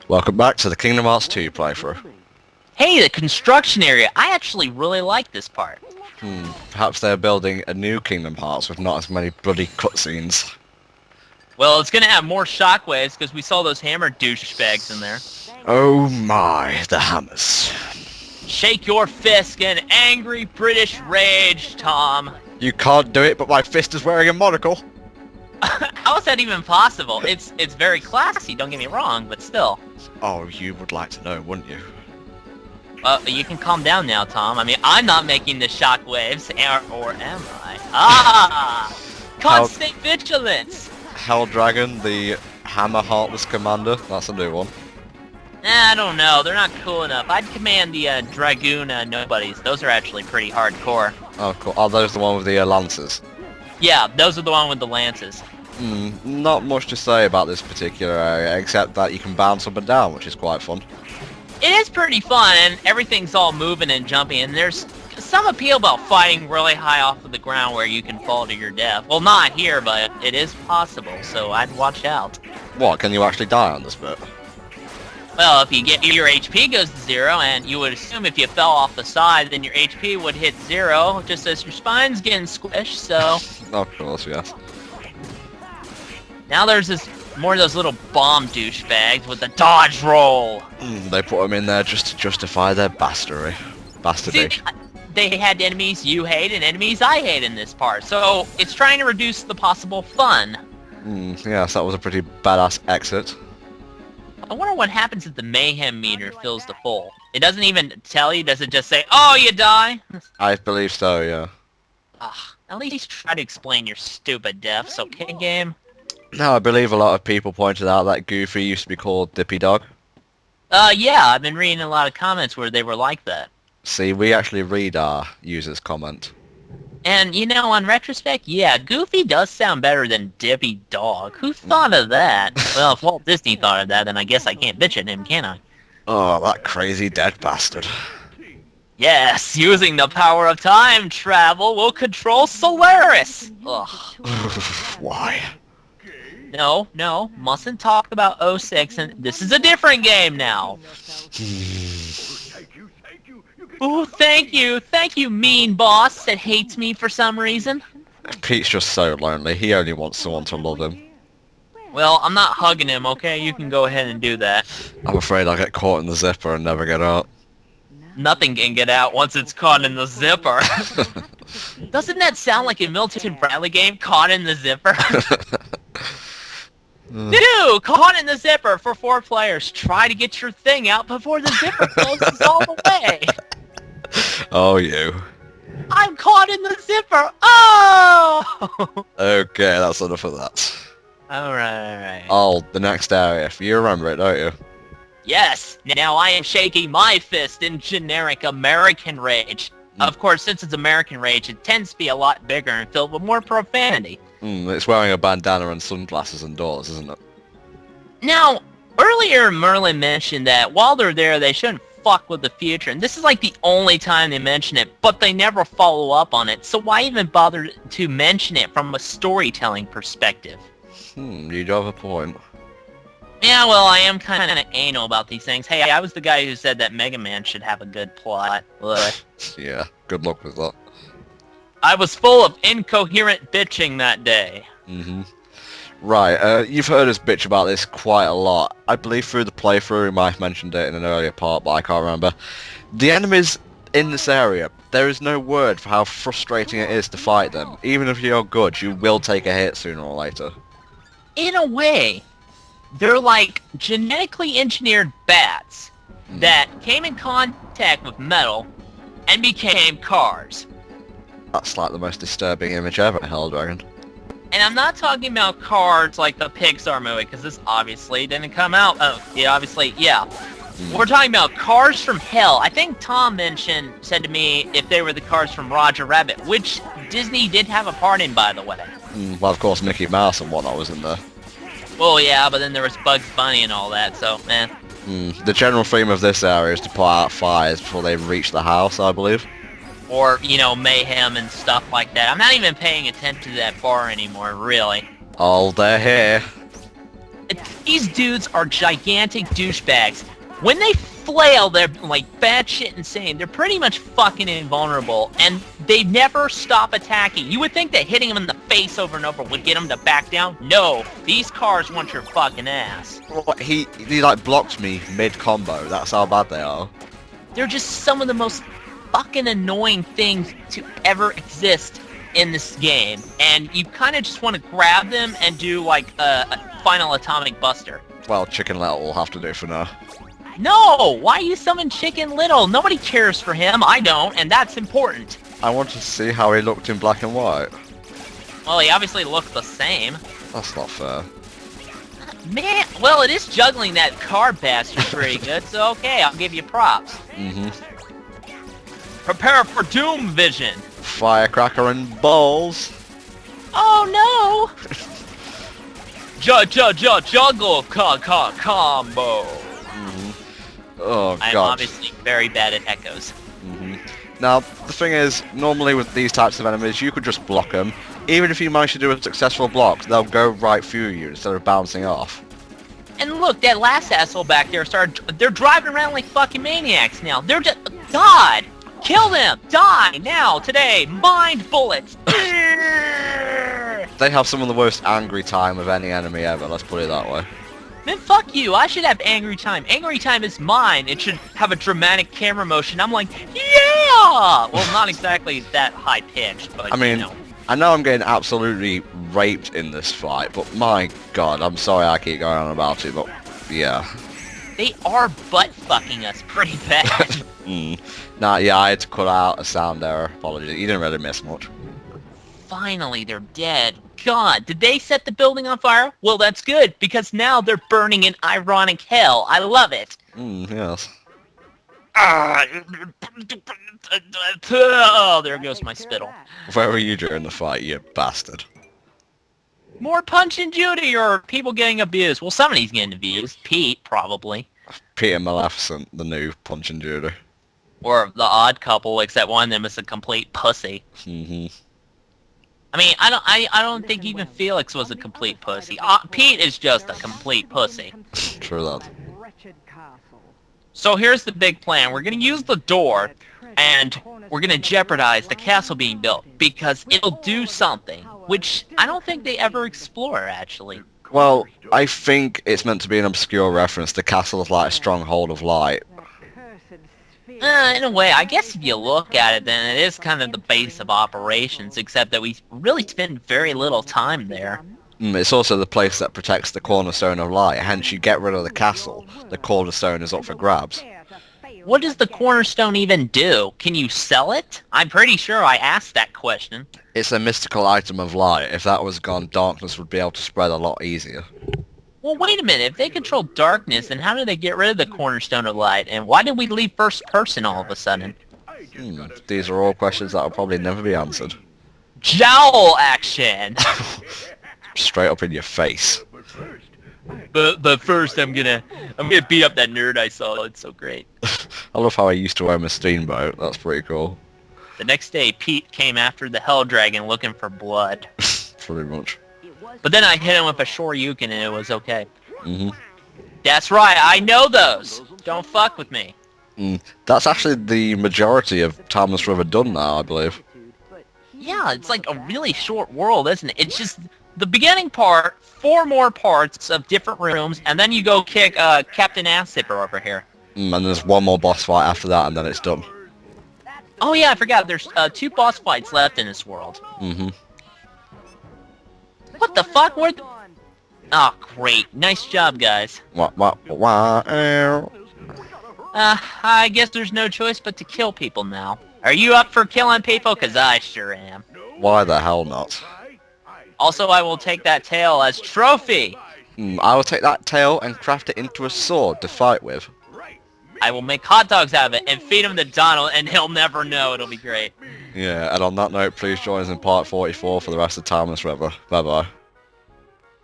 Welcome back to the Kingdom Hearts 2 playthrough. Hey, the construction area. I actually really like this part. Perhaps they're building a new Kingdom Hearts with not as many bloody cutscenes. Well, it's gonna have more shockwaves because we saw those hammer douchebags in there. Oh my, the hammers. Shake your fist in angry British rage, Tom. You can't do it, but my fist is wearing a monocle. How is that even possible? It's very classy, don't get me wrong, but still. Oh, you would like to know, wouldn't you? You can calm down now, Tom. I mean, I'm not making the shockwaves, or am I? Ah! Constant vigilance! Helldragon, the Hammer Heartless Commander. That's a new one. I don't know. They're not cool enough. I'd command the Dragoon Nobodies. Those are actually pretty hardcore. Oh, cool. Are those the one with the lances? Yeah, those are the one with the lances. Not much to say about this particular area, except that you can bounce up and down, which is quite fun. It is pretty fun, and everything's all moving and jumping, and there's some appeal about fighting really high off of the ground where you can fall to your death. Well, not here, but it is possible, so I'd watch out. What, can you actually die on this bit? Well, if you get your HP goes to 0, and you would assume if you fell off the side, then your HP would hit 0, just as your spine's getting squished, so... Of course, yes. Now there's more of those little bomb douchebags with the dodge roll. They put them in there just to justify their bastardy. See, they had enemies you hate and enemies I hate in this part, so it's trying to reduce the possible fun. Yes, that was a pretty badass exit. I wonder what happens if the mayhem meter fills the full. It doesn't even tell you, does it just say, oh, you die? I believe so, yeah. At least try to explain your stupid deaths, okay, game? No, I believe a lot of people pointed out that Goofy used to be called Dippy Dog. Yeah, I've been reading a lot of comments where they were like that. See, we actually read our users' comment. And, you know, on retrospect, yeah, Goofy does sound better than Dippy Dog. Who thought of that? Well, if Walt Disney thought of that, then I guess I can't bitch at him, can I? Oh, that crazy dead bastard. Yes, using the power of time travel will control Solaris! Ugh. Why? No, mustn't talk about 06, and this is a different game now. Oh, thank you, mean boss that hates me for some reason. Pete's just so lonely, he only wants someone to love him. Well, I'm not hugging him, okay? You can go ahead and do that. I'm afraid I'll get caught in the zipper and never get out. Nothing can get out once it's caught in the zipper. Doesn't that sound like a Milton Bradley game, Caught in the Zipper? Dude, Caught in the Zipper for 4 players. Try to get your thing out before the zipper closes all the way. Oh, you. I'm caught in the zipper. Oh! Okay, that's enough of that. Alright. Oh, the next area. You remember it, don't you? Yes, now I am shaking my fist in generic American rage. Of course, since it's American rage, it tends to be a lot bigger and filled with more profanity. It's wearing a bandana and sunglasses indoors, isn't it? Now, earlier Merlin mentioned that while they're there, they shouldn't fuck with the future, and this is like the only time they mention it, but they never follow up on it, so why even bother to mention it from a storytelling perspective? You do have a point. Yeah, well, I am kind of anal about these things. Hey, I was the guy who said that Mega Man should have a good plot. Ugh. Yeah, good luck with that. I was full of incoherent bitching that day. Right, you've heard us bitch about this quite a lot. I believe through the playthrough, we might have mentioned it in an earlier part, but I can't remember. The enemies in this area, there is no word for how frustrating it is to fight them. Even if you're good, you will take a hit sooner or later. In a way, they're like genetically engineered bats that came in contact with metal and became cars. That's like the most disturbing image ever, Helldragon. And I'm not talking about cars like the Pixar movie, because this obviously didn't come out. Oh, yeah, obviously, yeah. We're talking about cars from hell. I think Tom said to me if they were the cars from Roger Rabbit, which Disney did have a part in, by the way. Well, of course, Mickey Mouse and whatnot was in there. Well, yeah, but then there was Bugs Bunny and all that, so, eh. The general theme of this area is to put out fires before they reach the house, I believe. Or, you know, mayhem and stuff like that. I'm not even paying attention to that bar anymore, really. Oh, they're here. These dudes are gigantic douchebags. When they flail, they're like batshit insane. They're pretty much fucking invulnerable, and they never stop attacking. You would think that hitting them in the face over and over would get them to back down. No, these cars want your fucking ass. What, he like blocked me mid-combo. That's how bad they are. They're just some of the most fucking annoying things to ever exist in this game, and you kind of just want to grab them and do like a final atomic buster. Well, Chicken Little will have to do for now. No! Why you summon Chicken Little? Nobody cares for him. I don't, and that's important. I want to see how he looked in black and white. Well, he obviously looked the same. That's not fair. Man, well, it is juggling that car bastard pretty good, so okay, I'll give you props. Mm-hmm. Prepare for Doom Vision. Firecracker and balls. Oh no! Juggle combo. Mm-hmm. Oh I'm god. obviously very bad at echoes. Mm-hmm. Now, the thing is, normally with these types of enemies, you could just block them. Even if you manage to do a successful block, they'll go right through you instead of bouncing off. And look, that last asshole back there they're driving around like fucking maniacs now. They're just, God! Kill them! Die! Now! Today! Mind bullets! They have some of the worst angry time of any enemy ever, let's put it that way. Man, fuck you! I should have angry time. Angry time is mine. It should have a dramatic camera motion. I'm like, yeah! Well, not exactly that high-pitched, but, I mean, you know. I know I'm getting absolutely raped in this fight, but my god, I'm sorry I keep going on about it, but yeah. They are butt-fucking us pretty bad. Nah, yeah, I had to cut out a sound error. Apologies, you didn't really miss much. Finally, they're dead. God, did they set the building on fire? Well, that's good, because now they're burning in ironic hell. I love it. Yes. Oh, there goes my spittle. Where were you during the fight, you bastard? More Punch and Judy or people getting abused? Well, somebody's getting abused. Pete, probably. Peter Maleficent, the new Punch and Judy. Or the odd couple, except one of them is a complete pussy. Mm-hmm. I mean, I don't think even Felix was a complete pussy. Pete is just a complete pussy. True that. So here's the big plan. We're going to use the door, and we're going to jeopardize the castle being built, because it'll do something, which I don't think they ever explore, actually. Well, I think it's meant to be an obscure reference. The castle is like a stronghold of light. In a way, I guess if you look at it, then it is kind of the base of operations, except that we really spend very little time there. It's also the place that protects the cornerstone of light, hence you get rid of the castle, the cornerstone is up for grabs. What does the cornerstone even do? Can you sell it? I'm pretty sure I asked that question. It's a mystical item of light. If that was gone, darkness would be able to spread a lot easier. Well, wait a minute. If they control darkness, then how did they get rid of the cornerstone of light? And why did we leave first person all of a sudden? These are all questions that will probably never be answered. Jowl action! Straight up in your face. But first I'm gonna beat up that nerd I saw. It's so great. I love how I used to own a steamboat. That's pretty cool. The next day, Pete came after the Helldragon looking for blood. Pretty much. But then I hit him with a Shoryuken and it was okay. Mm-hmm. That's right, I know those! Don't fuck with me. That's actually the majority of Thomas River done now, I believe. Yeah, it's like a really short world, isn't it? It's just the beginning part, 4 more parts of different rooms, and then you go kick Captain Ass-Zipper over here. And there's one more boss fight after that, and then it's done. Oh yeah, I forgot. There's 2 boss fights left in this world. Mm-hmm. What the fuck? Where? Oh, great. Nice job, guys. I guess there's no choice but to kill people now. Are you up for killing people? Because I sure am. Why the hell not? Also, I will take that tail as trophy. I will take that tail and craft it into a sword to fight with. I will make hot dogs out of it and feed him to Donald, and he'll never know. It'll be great. Yeah, and on that note, please join us in part 44 for the rest of Thomas River. Bye-bye.